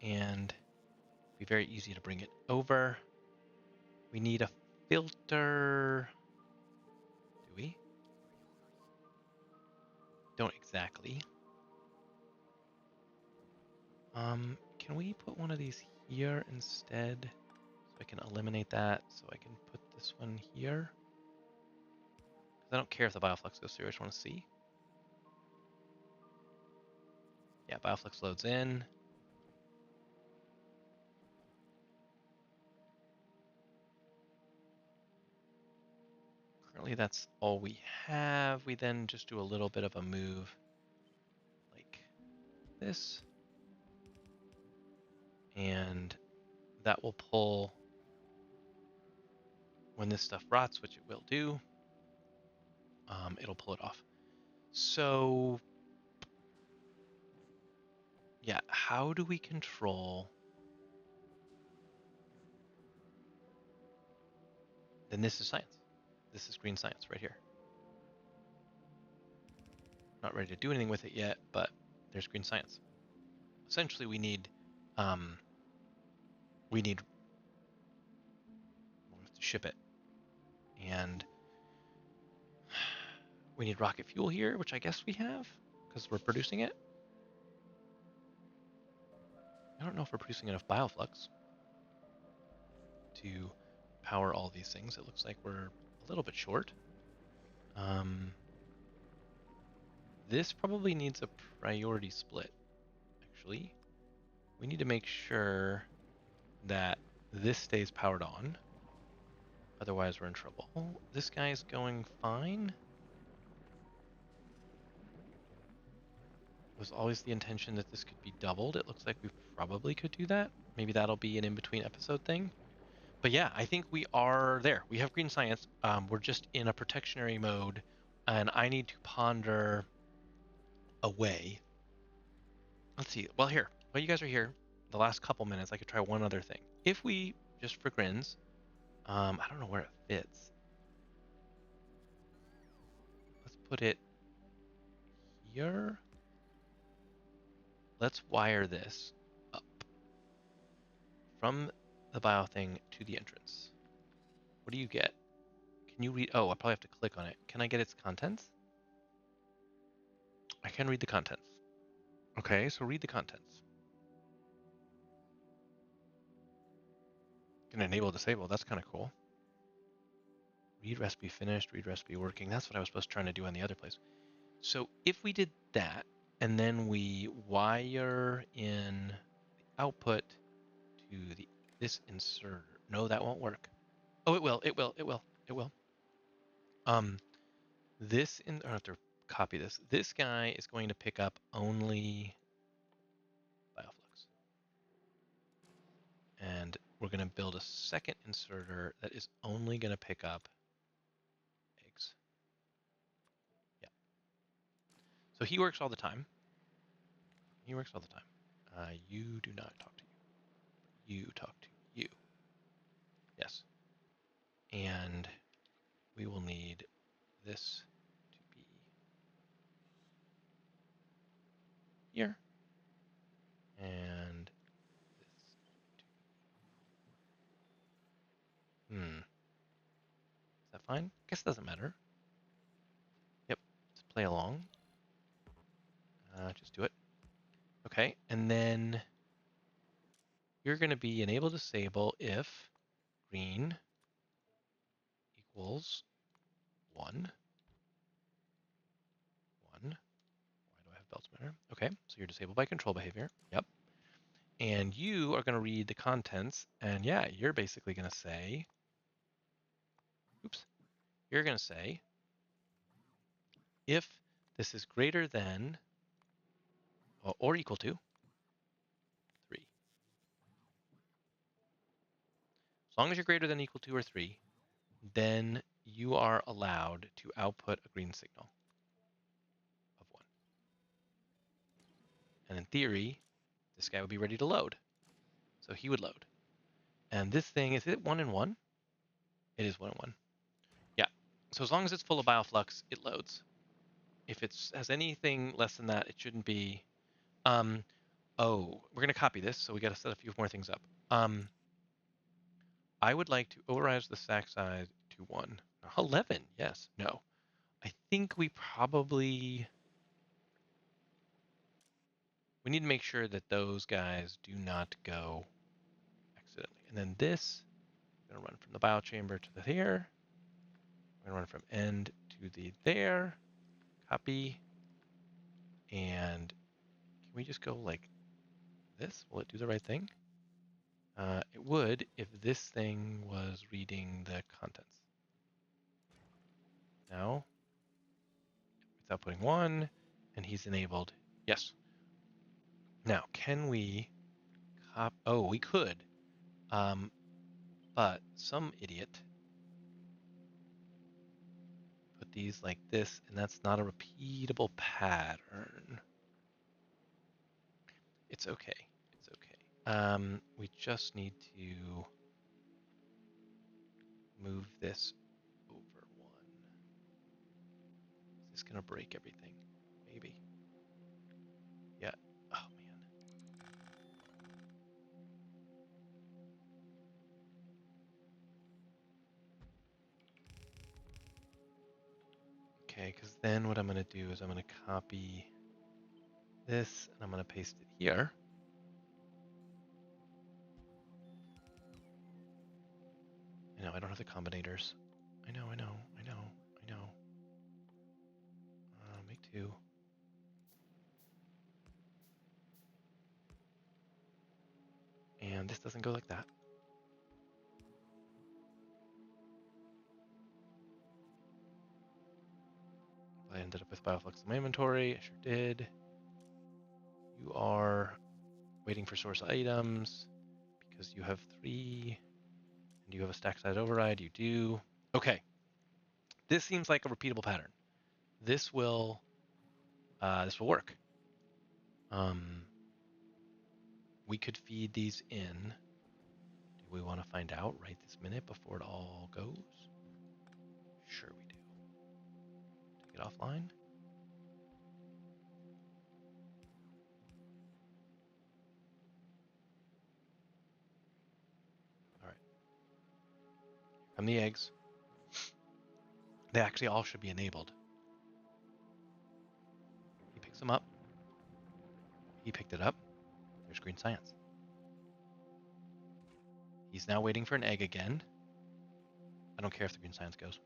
And be very easy to bring it over. We need a filter. Do we? Don't exactly. Can we put one of these here instead? So I can eliminate that. So I can put this one here. Because I don't care if the bioflux goes through. I just want to see. Yeah, bioflux loads in. Currently, that's all we have. We then just do a little bit of a move like this. And that will pull when this stuff rots, which it will do. It'll pull it off. So, yeah, how do we control? Then this is science. This is green science right here. Not ready to do anything with it yet, but there's green science. Essentially, we need we'll have to ship it, and we need rocket fuel here, which I guess we have because we're producing it. I don't know if we're producing enough bioflux to power all these things. It looks like we're a little bit short. this probably needs a priority split, actually. We need to make sure that this stays powered on. Otherwise, we're in trouble. Oh, this guy's going fine. It was always the intention that this could be doubled. It looks like we probably could do that. Maybe that'll be an in-between episode thing. But yeah, I think we are there. We have green science. We're just in a protectionary mode, and I need to ponder a way. Let's see. Well, here, while you guys are here, the last couple minutes, I could try one other thing. If we, just for grins, I don't know where it fits. Let's put it here. Let's wire this up from the bio thing to the entrance. What do you get? Can you read? Oh, I probably have to click on it. Can I get its contents? I can read the contents. Okay, so read the contents. Can enable, disable. That's kind of cool. Read recipe finished, read recipe working. That's what I was supposed to try to do on the other place. So if we did that, and then we wire in the output to this inserter. No, that won't work. Oh, it will. It will. It will. It will. I have to copy this. This guy is going to pick up only bioflux. And we're going to build a second inserter that is only going to pick up eggs. Yeah. So he works all the time. He works all the time. You do not talk to you. You talk to you. Yes. And we will need this to be here. And this to be... Is that fine? Guess it doesn't matter. Yep. Let's play along. Just do it. Okay. And then you're going to be enable disable if green equals 1. 1. Why do I have belts matter? Okay, so you're disabled by control behavior. Yep. And you are going to read the contents. And yeah, you're basically going to say, oops, you're going to say, if this is greater than or equal to 3. As long as you're greater than equal to or 3, then you are allowed to output a green signal of 1. And in theory, this guy would be ready to load. So he would load. And this thing, is it 1 and 1? It is 1 and 1. Yeah. So as long as it's full of bioflux, it loads. If it has anything less than that, it shouldn't be. Oh, we're going to copy this, so we got to set a few more things up. I would like to override the stack size to 1. 11, yes. No. I think we probably... We need to make sure that those guys do not go accidentally. And then this, I'm going to run from the bio chamber to the here. I'm going to run from end to the there. Copy. And can we just go like this? Will it do the right thing? It would if this thing was reading the contents. Now, it's outputting 1, and he's enabled. Yes. Now, can we oh, we could. But some idiot put these like this, and that's not a repeatable pattern. It's okay. It's okay. We just need to move this over 1. Is this gonna break everything? Maybe. Yeah. Oh man. Okay, because then what I'm gonna do is I'm gonna copy this and I'm gonna paste it here. I know I don't have the combinators. I know. Make 2. This doesn't go like that. I ended up with bioflux in my inventory. I sure did. You are waiting for source items because you have 3. And you have a stack size override. You do. Okay. This seems like a repeatable pattern. This will work. We could feed these in. Do we want to find out right this minute before it all goes? Sure we do. Take it offline. All right. Here come the eggs. They actually all should be enabled. He picks them up. He picked it up. There's green science. He's now waiting for an egg again. I don't care if the green science goes.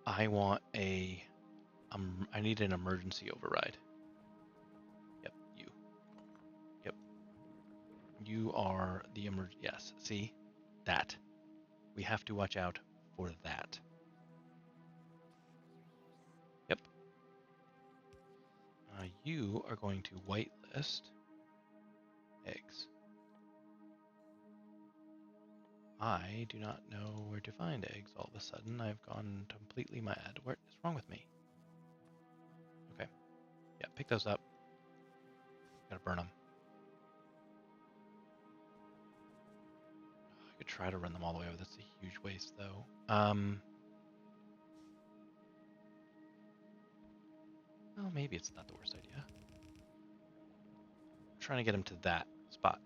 I want I need an emergency override. Yep, you. Yep. You are the yes, see? That. We have to watch out for that. Yep. You are going to whitelist eggs. I do not know where to find eggs all of a sudden. I've gone completely mad. What is wrong with me? Okay. Yeah, pick those up. Gotta burn them. I could try to run them all the way over. That's a huge waste, though. Well, maybe it's not the worst idea. I'm trying to get him to that spot.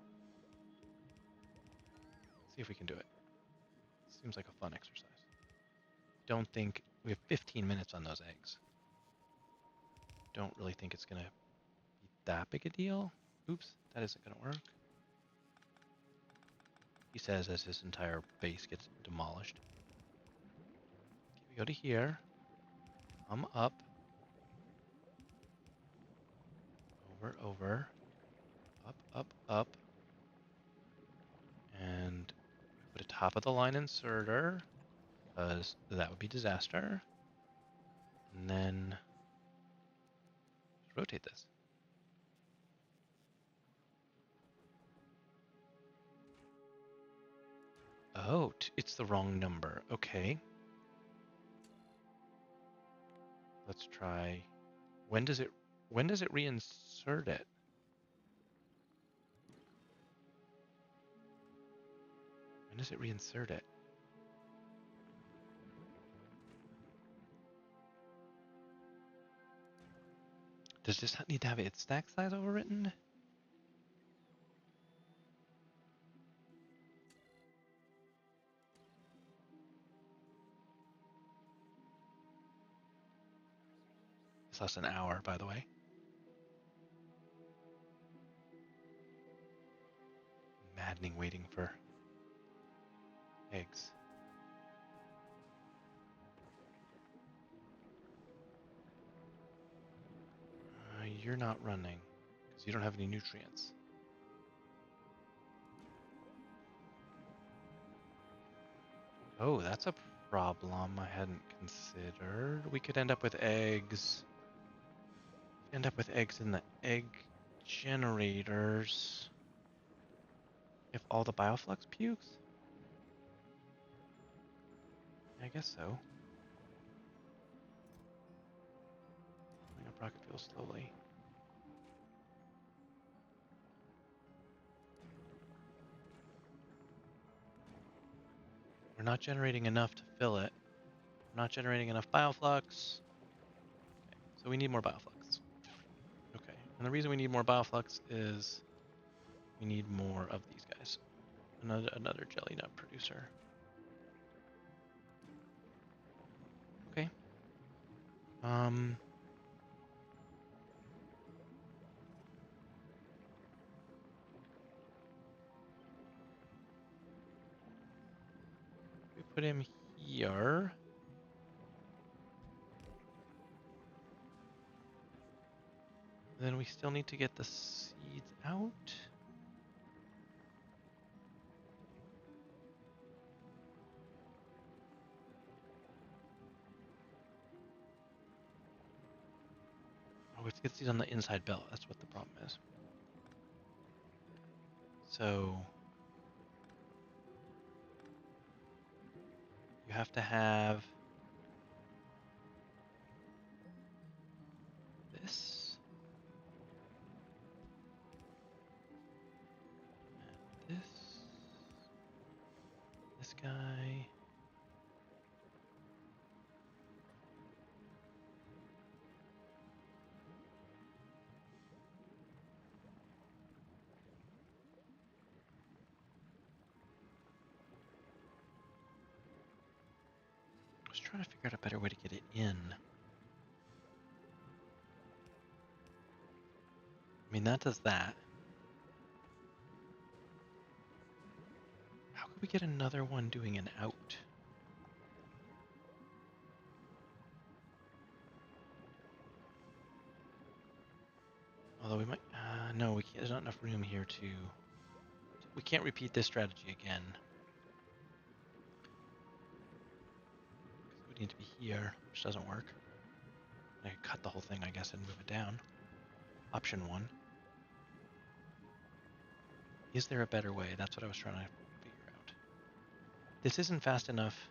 See if we can do it. Seems like a fun exercise. Don't think we have 15 minutes on those eggs. Don't really think it's gonna be that big a deal. Oops, that isn't gonna work. He says as his entire base gets demolished. Okay, we go to here. Come up. Over. Up. And put a top of the line inserter, because that would be disaster. And then just rotate this. Oh, it's the wrong number. Okay. Let's try. When does it reinsert it? When does it reinsert it? Does this need to have its stack size overwritten? It's less than an hour, by the way. Maddening waiting for eggs. You're not running because you don't have any nutrients. Oh, that's a problem I hadn't considered. We could end up with eggs. End up with eggs in the egg generators. If all the bioflux pukes? I guess so. Filling up rocket fuel slowly. We're not generating enough to fill it. We're not generating enough bioflux. Okay, so we need more bioflux. Okay, and the reason we need more bioflux is we need more of these guys. Another jelly nut producer. Okay. We put him here. then we still need to get the seeds out. Oh, it's get these on the inside belt. That's what the problem is. So you have to have this and this guy. I was trying to figure out a better way to get it in. I mean, that does that. How could we get another one doing an out? Although we might, no, we can't, there's not enough room here to, we can't repeat this strategy again. It would need to be here, which doesn't work. I could cut the whole thing, I guess, and move it down. Option 1. Is there a better way? That's what I was trying to figure out. This isn't fast enough.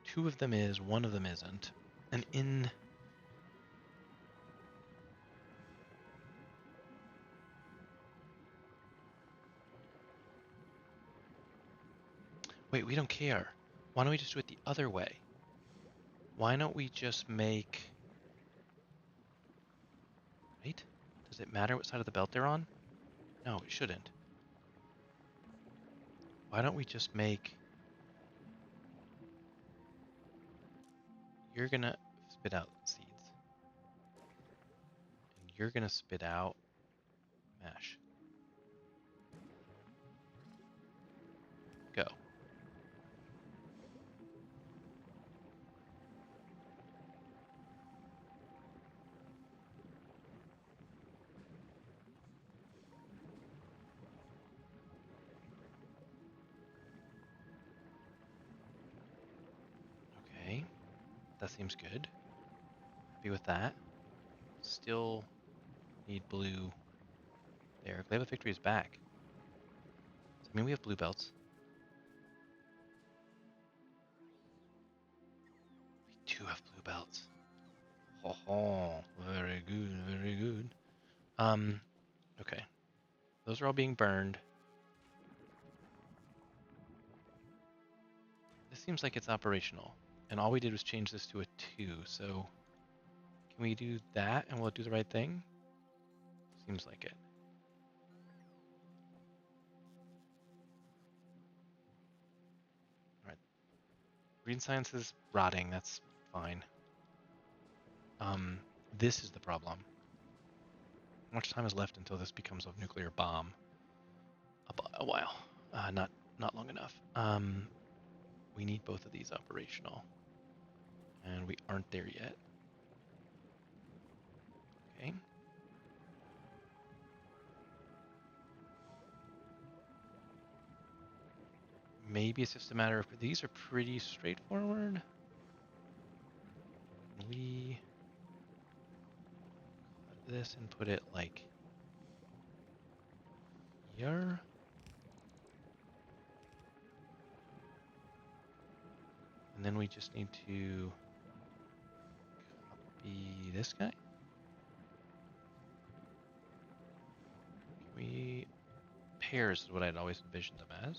Two of them is, one of them isn't. And in... Wait, we don't care. Why don't we just do it the other way? Why don't we just make... Right? Does it matter what side of the belt they're on? No, it shouldn't. Why don't we just make... You're gonna spit out seeds. And you're gonna spit out mash. Go. Okay. That seems good. Happy with that. Still need blue there. Gleba Victory is back. Does that mean we have blue belts? We do have blue belts. Ho ho. Very good, very good. Okay. Those are all being burned. This seems like it's operational. And all we did was change this to a 2, so can we do that and we'll do the right thing? Seems like it. Alright. Green science is rotting, that's fine. This is the problem. How much time is left until this becomes a nuclear bomb? A while. Not long enough. We need both of these operational. And we aren't there yet. Okay. Maybe it's just a matter of, these are pretty straightforward. We cut this and put it like here. And then we just need to copy this guy. Can we, pairs is what I'd always envisioned them as.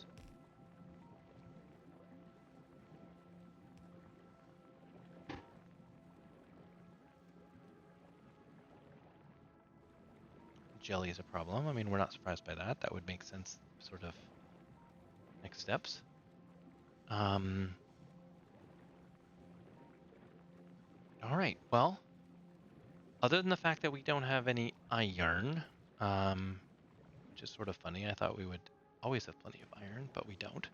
Jelly is a problem. I mean, we're not surprised by that. That would make sense, sort of, next steps. All right, well, other than the fact that we don't have any iron, which is sort of funny. I thought we would always have plenty of iron, but we don't.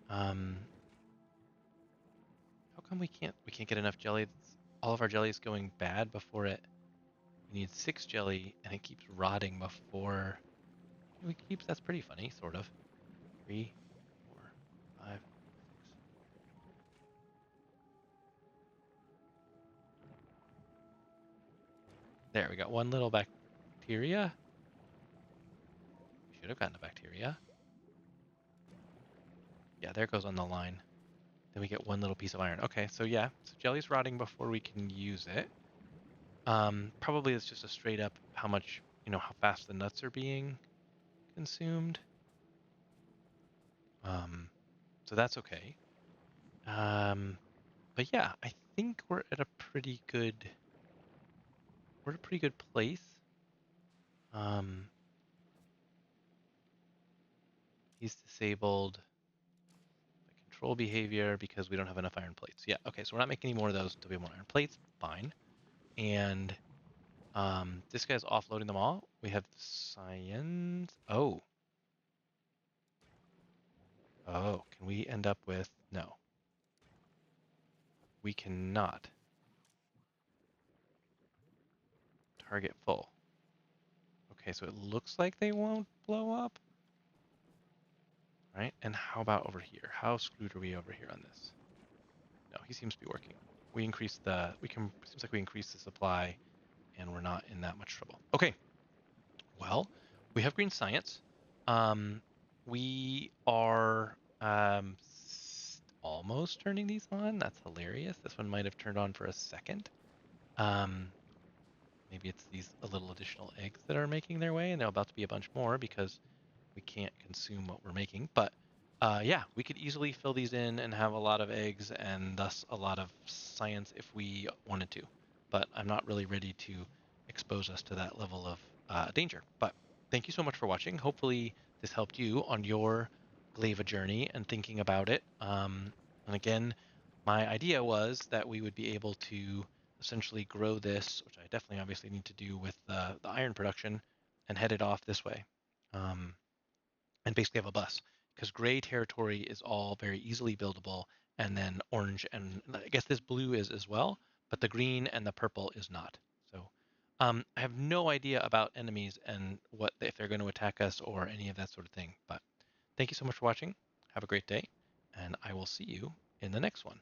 How come we can't get enough jelly? All of our jelly is going bad before it. We need 6 jelly, and it keeps rotting before we keeps. That's pretty funny, sort of. 3, 4, 5, 6. There, we got one little bacteria. We should have gotten a bacteria. Yeah, there goes on the line. Then we get one little piece of iron. Okay, so yeah, so jelly's rotting before we can use it. Probably it's just a straight up how much, how fast the nuts are being consumed. So that's okay. But yeah, I think we're at a pretty good place. Um, he's disabled by control behavior because we don't have enough iron plates. Yeah, okay, so we're not making any more of those until we have more iron plates. Fine. And this guy's offloading them all. We have science. Oh, can we end up with no? We cannot. Target full. Okay, so it looks like they won't blow up. Right? And how about over here? How screwed are we over here on this? No, he seems to be working. Seems like we increase the supply and we're not in that much trouble. Okay. Well, we have green science. Um, we are almost turning these on. That's hilarious. This one might have turned on for a second. Um, Maybe it's these little additional eggs that are making their way, and there'll about to be a bunch more because we can't consume what we're making. But yeah, we could easily fill these in and have a lot of eggs and thus a lot of science if we wanted to. But I'm not really ready to expose us to that level of danger. But thank you so much for watching. Hopefully this helped you on your Gleba journey and thinking about it. And again, my idea was that we would be able to essentially grow this, which I definitely obviously need to do with the iron production, and head it off this way. Um, and basically have a bus because gray territory is all very easily buildable, and then orange and I guess this blue is as well, but the green and the purple is not. So I have no idea about enemies and what if they're going to attack us or any of that sort of thing. But thank you so much for watching. Have a great day, and I will see you in the next one.